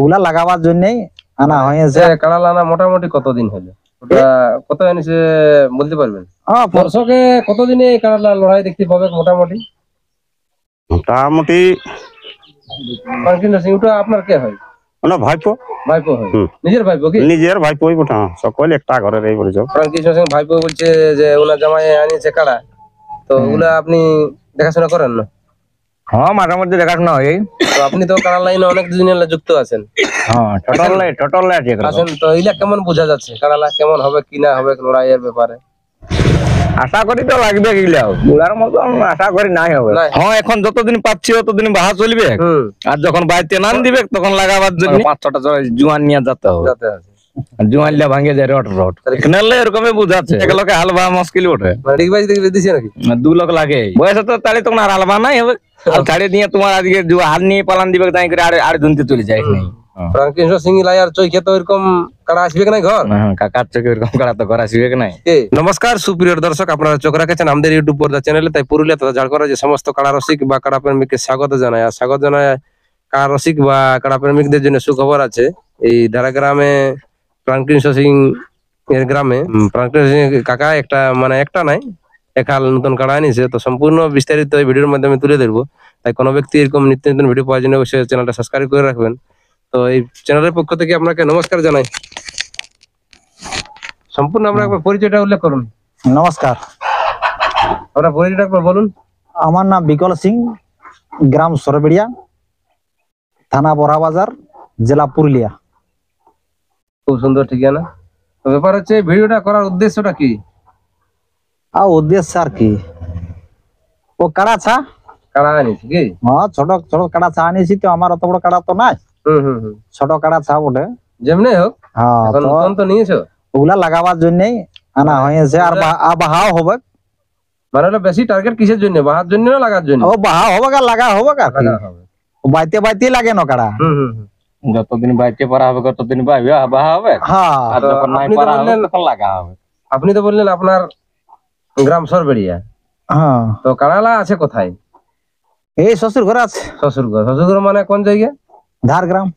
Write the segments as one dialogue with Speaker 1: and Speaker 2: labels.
Speaker 1: ওগুলা লাগাবার জন্যই আনা হয়েছে।
Speaker 2: কাড়া লানা মোটামুটি কতদিন হলো, ওটা কত এনেছে বলতে পারবেন? দর্শকে কতদিনে কাড়া লড়াই দেখতে পাবে মোটামুটি?
Speaker 3: মোটামুটি
Speaker 2: ওটা আপনার কে হয়?
Speaker 3: ভাইপো।
Speaker 2: ভাইপো হয়? নিজের ভাইপো কি?
Speaker 3: নিজের ভাইপোই বটে, সকল একটা ঘরের এই পরিচয়।
Speaker 2: কৃষ্ণ সিং ভাইপো বলছে যে ওনার জামাই আনিয়েছে কাড়া, তো ওগুলা আপনি দেখাশোনা করেন না?
Speaker 1: হ্যাঁ, মাঝে মধ্যে দেখাশোনা হয়।
Speaker 2: তো আপনি তো কাড়া লাইনে অনেক দিন যুক্ত আছেন।
Speaker 1: হ্যাঁ, টোটাল
Speaker 2: আছেন তো, এইলা কেমন বোঝা যাচ্ছে কাড়া কেমন হবে কি না হবে লড়াইয়ের ব্যাপারে?
Speaker 1: আশা করি তো লাগবে গিলাও, বুড়ার মতো আশা করি নাই হবে। হ্যাঁ, এখন যতদিন পাচ্ছি ততদিন বাহা চলবে, আর যখন বাড়িতে নান দিবে তখন লাগাবার জন্য 5-6টা জোয়ান নিয়ে যেতে হবে। জোয়ানটা ভাঙে যায় রট রট, এখানে এরকমই বুঝাচ্ছে। একলোকে হালবা মুশকিল ওঠে।
Speaker 2: দিছে নাকি
Speaker 1: 2 লোক লাগে বয়স তো, তাহলে তখন আর হালবা নাই হবে। ছাড়ে দিয়ে তোমার আজকে হাল নিয়ে পালান দিবে, তাই করে আর দুনতে চলে যায়।
Speaker 2: কৃষ্ণ সিং লাইয়ার চোখে তো এরকম কাড়া আসবে না ঘর,
Speaker 1: কাকার চোখে এরকম কাড়া তো ঘর আসবে না।
Speaker 2: নমস্কার সুপ্রিয় দর্শক, আপনারা চোখ রাখেছেন আমাদের ইউটিউব পর্দা চ্যানেলে। তাই পুরুলিয়া তথা ঝাড়খণ্ডের যে সমস্ত কাড়া রসিক বা কাড়া প্রেমিককে স্বাগত জানায়। আর স্বাগত জানায় কাড়া রসিক বা কাড়া প্রেমিকদের জন্য সুখবর আছে। এই ধারা গ্রামে প্রাণকৃষ্ণ সিং এর গ্রামে প্রাণকৃষ্ণ সিং কাকা একটা একটা নাই একাল নতুন কাড়া আনিছে। তো সম্পূর্ণ বিস্তারিত এই ভিডিওর মাধ্যমে তুলে ধরবো। তাই কোনো ব্যক্তি এরকম নিত্য নতুন ভিডিও পাওয়ার জন্য অবশ্যই চ্যানেলটা সাবস্ক্রাইব করে রাখবেন। তো এই চ্যানেলের পক্ষ থেকে আপনাকে নমস্কার জানাই। সম্পূর্ণ আমরা একবার পরিচয়টা উল্লেখ করুন।
Speaker 1: নমস্কার,
Speaker 2: আপনার পরিচয়টা একবার বলুন।
Speaker 1: আমার নাম বিকল সিং, গ্রাম সরবেড়িয়া, থানা বড়াবাজার, জেলা পুরুলিয়া।
Speaker 2: খুব সুন্দর ঠিকানা। তো ব্যাপার হচ্ছে ভিডিওটা করার উদ্দেশ্যটা কি?
Speaker 1: উদ্দেশ্য আর কি, ও কাড়া
Speaker 2: আনিছি কি?
Speaker 1: হ্যাঁ, ছোট ছোট কাড়া আনিছি। তো আমার অত বড় কাড়া তো নাই, ছোট কাড়া বটে।
Speaker 2: যেমনি হোক, হ্যাঁ তো নিয়েছো,
Speaker 1: ওগুলা লাগাবার জন্যই আনা হয়েছে। আর বাহাও হবে,
Speaker 2: মানে বেশি টার্গেট কিসের জন্য? বাহার জন্য না লাগার জন্য?
Speaker 1: ও বাহা হবে আর লাগা হবে, বাইতে বাইতে লাগে না কাড়া।
Speaker 3: যতদিন বাইতে পারা হবে ততদিন বাহা হবে।
Speaker 1: হ্যাঁ,
Speaker 2: আপনি তো বললেন আপনার গ্রাম সরবেড়িয়া।
Speaker 1: হ্যাঁ,
Speaker 2: তো কাড়ালা আছে কোথায়?
Speaker 1: এই শ্বশুর ঘর আছে।
Speaker 2: শ্বশুর ঘর মানে কোন জায়গা?
Speaker 1: ঝাড়গ্রাম।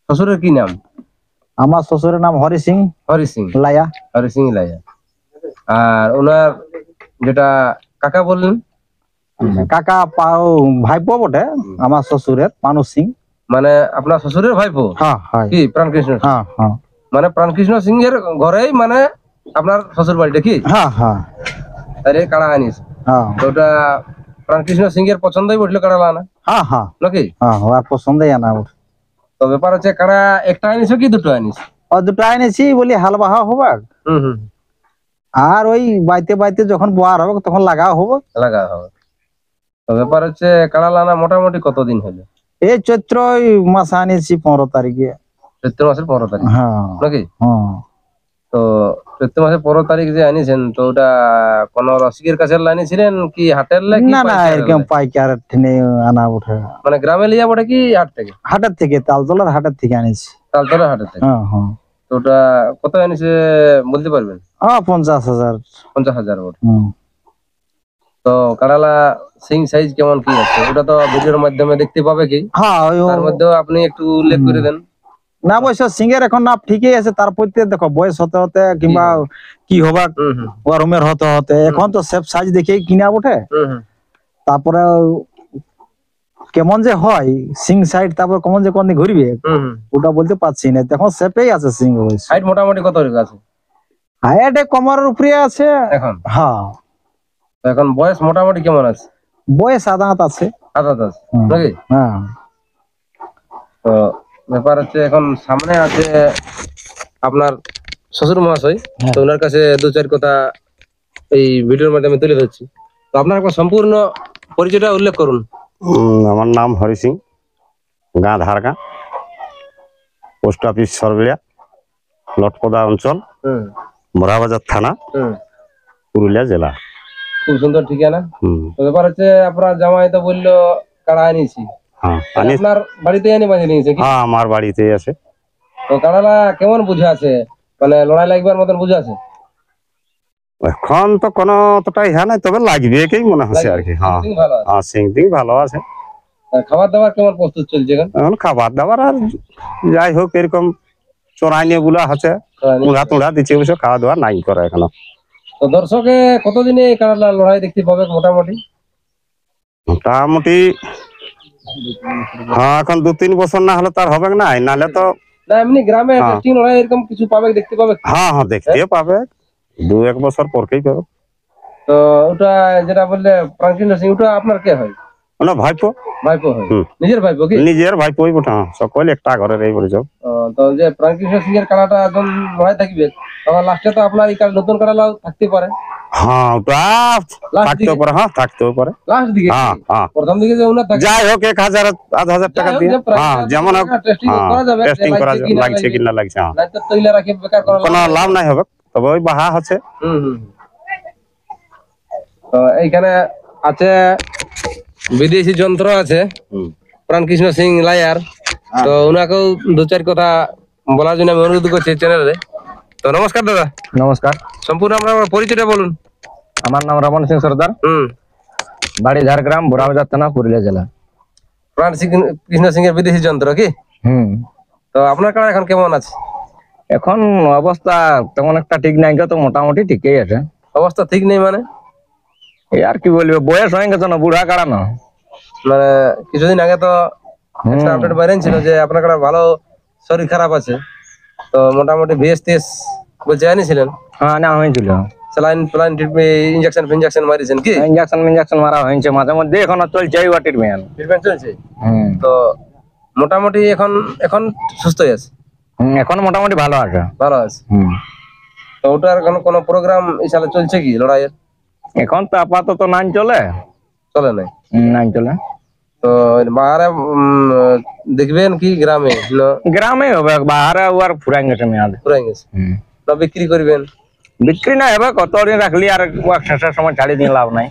Speaker 2: শ্বশুরের কি নাম?
Speaker 1: আমার শ্বশুরের নাম হরি সিং লাইয়া।
Speaker 2: আর ওনার যেটা কাকা বললেন,
Speaker 1: কাকা ভাইপো বটে আমার শ্বশুরের, মানুষ সিং।
Speaker 2: মানে আপনার শ্বশুরের ভাইপো? কি প্রাণকৃষ্ণ? মানে প্রাণকৃষ্ণ সিং এর ঘরেই মানে আপনার শ্বশুর বাড়িটা কি? তাহলে কাড়া আনিস, ওটা প্রাণকৃষ্ণ সিং এর পছন্দই বসলো কাড়া আনা নাকি?
Speaker 1: পছন্দই আনা।
Speaker 2: তো ব্যাপার হচ্ছে কাড়া একটা আনিস কি দুটো আনিস?
Speaker 1: দুটো আনিছি বলি হাল বাহা হবে। আর ওই বাইতে বাইতে যখন বোয়ার হবে তখন লাগা হবে।
Speaker 2: তো ব্যাপার হচ্ছে কাড়া আনা মোটামুটি কতদিন হলো?
Speaker 1: এই চৈত্র মাসে আনিছি 15 তারিখে।
Speaker 2: চৈত্র মাসের 15 তারিখ নাকি? তো চৈত্র মাসের 15 তারিখ যে আনিছেন, তো ওটা কোন রসিকের কাছে আনিছিলেন কি হাটের?
Speaker 1: না, একদম পাইকার আনা ওঠে।
Speaker 2: মানে গ্রামে লিয়া বটে কি হাট থেকে?
Speaker 1: হাটের থেকে, তালতলার হাটের থেকে আনিছি।
Speaker 2: তালতলার হাটের থেকে? তো ওটা কত আনিছে বলতে পারবেন?
Speaker 1: 50,000
Speaker 2: বটে। তো কাড়ালা সিং সাইজ কেমন কি আছে ওটা তো ভিডিওর মাধ্যমে দেখতে পাবে কি? তার মধ্যেও আপনি একটু উল্লেখ করে দেন।
Speaker 1: না, অবশ্য সিং এর এখন না ঠিকই আছে। তারপর দেখো বয়স হতে হতে কিংবা কি হবে গরমের হতে হতে এখন তো সেফ সাইজ দেখে কিনা বটে। তারপরে কেমন যে হয় সিং সাইড, তারপর কেমন যে কোন দিকে ঘুরবে ওটা বলতে পারছি না। এখন সেফেই আছে সিং।
Speaker 2: হাইট মোটামুটি কত আছে?
Speaker 1: হাইট কোমরের উপরে আছে এখন। হ্যাঁ,
Speaker 2: এখন বয়স মোটামুটি কেমন আছে?
Speaker 1: বয়স আদাত আছে
Speaker 2: নাকি?
Speaker 1: হ্যাঁ।
Speaker 2: তো ব্যাপার হচ্ছে এখন সামনে আছে আপনার শ্বশুর মহাশয়। তো ওনার কাছে 2-4 কথা এই ভিডিওর মাধ্যমে তুলে ধরছি। তো আপনার একবার সম্পূর্ণ পরিচয়টা উল্লেখ করুন।
Speaker 3: আমার নাম হরি সিং, গাঁ ধারগা, পোস্ট অফিস সরবেড়িয়া, লটপদা অঞ্চল, বড়াবাজার থানা, পুরুলিয়া জেলা।
Speaker 2: খুব সুন্দর ঠিকানা। তো ব্যাপার হচ্ছে আপনার জামাই তো বললো কাড়া আনিছি, আপনার বাড়িতে এনে বাঁধে নিয়েছে কি?
Speaker 3: আমার বাড়িতেই আছে।
Speaker 2: তো কাড়ালা কেমন বুঝে আছে, মানে লড়াই লাগবার মতন বুঝে আছে?
Speaker 3: এখন তো কোনো অতটা ইহা নাই, তবে লাগবে কি মনে হচ্ছে আর কি। সিং ভালো আছে।
Speaker 2: খাবার দাবার কেমন প্রস্তুত চলছে এখন?
Speaker 4: এখন খাবার দাবার আর যাই হোক এরকম চড়াইনি গুলা আছে, মুড়া তুড়া দিচ্ছে, অবশ্য খাওয়া দাওয়া নাই করে এখনো।
Speaker 2: তো দর্শকে কতদিনে এই কাড়া লড়াই দেখতে পাবে মোটামুটি?
Speaker 4: মোটামুটি হ্যাঁ এখন 2-3 বছর না হলে তার হবে না, নাহলে তো
Speaker 2: না এমনি গ্রামে টেস্টিং লড়াই এরকম কিছু পাবে, দেখতে পাবে?
Speaker 4: হ্যাঁ হ্যাঁ দেখতেও পাবে, 2-1 বছর পরকেই পাবে।
Speaker 2: তো ওটা যেটা বললে প্রাণকৃষ্ণ সিং, ওটা আপনার কে হয়?
Speaker 4: ওনা ভাইপো।
Speaker 2: ভাইপো হয়? নিজের ভাইপো কি?
Speaker 4: নিজের ভাইপোই বটে, সকল একটা ঘরের এই পরিচয়।
Speaker 2: তো যে প্রাণকৃষ্ণ সিং এর কাড়াটা যখন লড়াই থাকবে তখন লাস্টে তো আপনার এই নতুন কাড়া থাকতে পারে।
Speaker 4: হ্যাঁ ওটা থাকতেও পারে, হ্যাঁ থাকতেও পারে
Speaker 2: লাস্ট দিকে,
Speaker 4: হ্যাঁ হ্যাঁ
Speaker 2: প্রথম দিকে যে ওনার থাকে
Speaker 4: যাই হোক 1,000-1,500 টাকা দিয়ে হ্যাঁ যেমন হোক
Speaker 2: টেস্টিং করা যাবে,
Speaker 4: টেস্টিং করা যাবে, লাগছে কি না লাগছে, হ্যাঁ
Speaker 2: লাইট তো তৈলা রাখে বেকার করা
Speaker 4: কোনো লাভ নাই হবে, তবে ওই বাহা আছে।
Speaker 2: তো এইখানে আছে বিদেশি যন্ত্র আছে প্রাণকৃষ্ণ সিং লায়ার, তো উনাকেও 2-4 কথা বলার জন্য আমি অনুরোধ করছি চ্যানেলে। তো নমস্কার দাদা।
Speaker 3: নমস্কার,
Speaker 2: সম্পূর্ণ আপনার পরিচয়টা বলুন।
Speaker 3: আমার নাম রমন সিং সর্দার, বাড়ি ঝাড়গ্রাম, বোরাবাজার থানা, পুরুলিয়া জেলা।
Speaker 2: প্রাণকৃষ্ণ সিং এর বিদেশি যন্ত্র কি? তো আপনার কাড়া এখন কেমন আছে?
Speaker 3: এখন অবস্থা তেমন একটা ঠিক নাই, তো মোটামুটি ঠিকই আছে।
Speaker 2: অবস্থা ঠিক নেই মানে?
Speaker 3: এই আর কি বলবো, বয়স হয়ে গেছে না, বুড়া কাড়া না।
Speaker 2: মানে কিছুদিন আগে তো একটা আপডেট বাইরেন ছিল যে আপনার কাড়া ভালো শরীর খারাপ আছে, তো মোটামুটি ভিএসটিএস বলছে আনিছিলেন?
Speaker 3: হ্যাঁ না হয়েছিল,
Speaker 2: স্যালাইন প্লাইন ইনজেকশন ফিনজেকশন মারিছেন কি?
Speaker 3: ইঞ্জেকশন মারা হয়েছে মাঝে মধ্যে, এখনো চলছে এই ট্রিটমেন্ট।
Speaker 2: ট্রিটমেন্ট চলছে? তো মোটামুটি এখন এখন সুস্থ আছে?
Speaker 3: এখন মোটামুটি ভালো আছে।
Speaker 2: ভালো আছে। তো ওটার কোনো প্রোগ্রাম এই সালে চলছে কি লড়াইয়ের?
Speaker 3: এখন তো আপাতত নাই চলে,
Speaker 2: চলে নাই?
Speaker 3: নাই চলে।
Speaker 2: তো বাহারে দেখবেন কি গ্রামে?
Speaker 3: গ্রামে হবে, বাহারে আর ফুরাই গেছে মেয়াদ,
Speaker 2: ফুরাই গেছে। না বিক্রি করবেন?
Speaker 3: বিক্রি না হবে, কতদিন রাখলি আর শেষের সময় ছাড়ি দিয়ে লাভ নাই,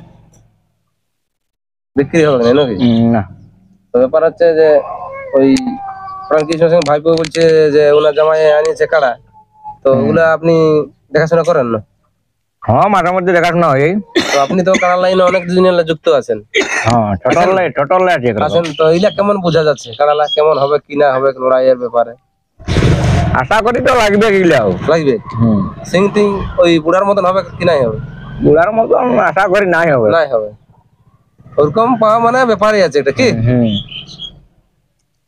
Speaker 2: বিক্রি হবে না নাকি?
Speaker 3: না।
Speaker 2: তো ব্যাপার হচ্ছে যে ওই প্রাণকৃষ্ণ সিং ভাইপো বলছে যে ওনার জামাই আনিয়েছে কাড়া, তো ওগুলা আপনি দেখাশোনা করেন না?
Speaker 3: হ্যাঁ মাঝে মধ্যে দেখাশোনা হয়।
Speaker 2: তো আপনি তো কাড়া লাইনে অনেক দিনের যুক্ত আছেন।
Speaker 3: হ্যাঁ টোটাল
Speaker 2: আছেন, তো এইলা কেমন বোঝা যাচ্ছে কাড়ালা কেমন হবে কি না হবে লড়াইয়ের ব্যাপারে?
Speaker 3: আশা করি তো লাগবে, গিলাও
Speaker 2: লাগবে। সিং টিং ওই বুড়ার মতন হবে কি নাই হবে?
Speaker 3: বুড়ার মতন আশা করি নাই হবে,
Speaker 2: নাই হবে। ওরকম পাওয়া মানে ব্যাপারই আছে এটা কি?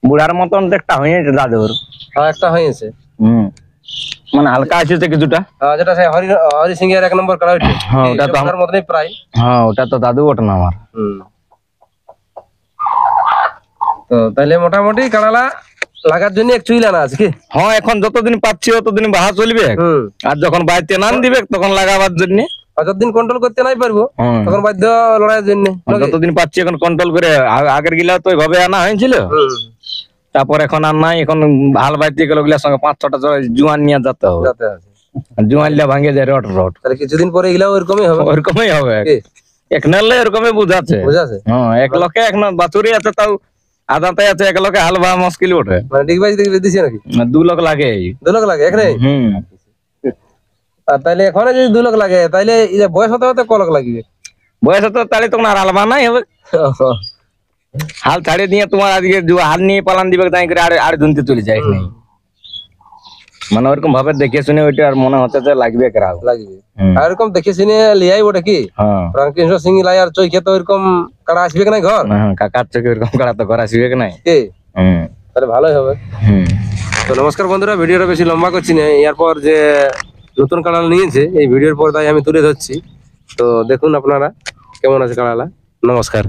Speaker 3: বুড়ার মতন একটা হয়েছে দাদুর।
Speaker 2: হ্যাঁ একটা হয়েছে,
Speaker 3: মানে হালকা আছে কিছুটা।
Speaker 2: যেটা হরি সিং এর 1 নম্বর কাড়া ওইটা।
Speaker 3: হ্যাঁ ওটা তো
Speaker 2: আমার মতনই প্রায়।
Speaker 3: হ্যাঁ ওটা তো দাদু ওটা না আমার।
Speaker 2: তো তাহলে মোটামুটি কাড়ালা লাগার জন্য এক চুইলা না আছে কি?
Speaker 3: হ্যাঁ এখন যতদিন পাচ্ছি ততদিন বাহা চলবে, আর যখন বাড়িতে নান দিবে তখন লাগাবার জন্য।
Speaker 2: যতদিন কন্ট্রোল করতে নাই পারবো তখন বাধ্য লড়াইয়ের জন্য।
Speaker 3: যতদিন পাচ্ছি এখন কন্ট্রোল করে, আগের গিলা তো ওইভাবে আনা হয়েছিল, তারপর এখন আর নাই। এখন হাল বাইতে গেল গিলার সঙ্গে 5-6টা জুয়ান নিয়ে যেতে হবে, জুয়ান লিয়া ভাঙে যায় রট রট।
Speaker 2: তাহলে কিছুদিন পরে এগুলা ওরকমই হবে?
Speaker 3: ওরকমই হবে, এক নালে এরকমই বুঝাচ্ছে। হ্যাঁ 1 লক্ষে এক বাছুরি আছে, তাও আদাতে আছে 1 লক্ষে হাল বা মুশকিল ওঠে।
Speaker 2: মানে ডিগবাজি দিছে নাকি?
Speaker 3: 2 লক্ষ লাগে।
Speaker 2: 2 লক্ষ লাগে এখানে? আর তাইলে এখন যদি 2 লক্ষ লাগে তাইলে বয়স হতে হতে ক লক্ষ লাগবে?
Speaker 3: বয়স হতে তাহলে তখন আর হাল বানাই হবে। হাল ছাড়ে দিয়ে তোমার আজকে হাল নিয়ে পালান দিবে, তাই করে আর ধুনতে চলে যায়। মানে ওরকম ভাবে দেখে শুনে ওইটা আর মনে হচ্ছে যে লাগবে কেরাও
Speaker 2: লাগবে। আর এরকম দেখে শুনে লিয়াই ওটা কি? প্রাণকৃষ্ণ সিং লাইয়ার চোখে তো এরকম কাড়া আসবে কি নাই ঘর?
Speaker 3: কাকার চোখে এরকম কাড়া তো ঘর আসবে কি নাই?
Speaker 2: তাহলে ভালোই হবে। তো নমস্কার বন্ধুরা, ভিডিওটা বেশি লম্বা করছি না। এরপর যে নতুন কাড়াল নিয়েছে এই ভিডিওর পর্দায় আমি তুলে ধরছি, তো দেখুন আপনারা কেমন আছে কাড়ালা। নমস্কার।